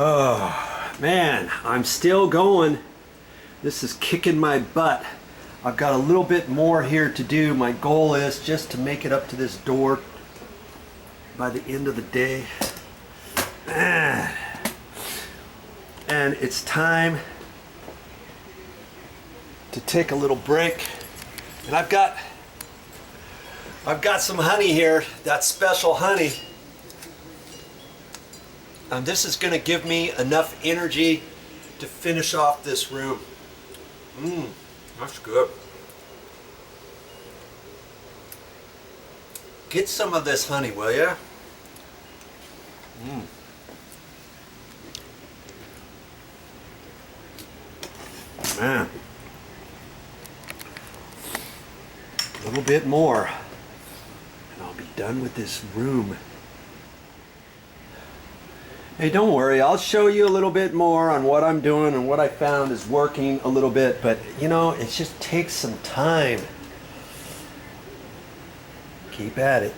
Oh man, I'm still going. This is kicking my butt. I've got a little bit more here to do. My goal is just to make it up to this door by the end of the day. And it's time to take a little break. And I've got some honey here, that special honey. And this is going to give me enough energy to finish off this room. That's good. Get some of this honey, will ya? Man. A little bit more, and I'll be done with this room. Hey, don't worry, I'll show you a little bit more on what I'm doing and what I found is working a little bit, but you know, it just takes some time. Keep at it.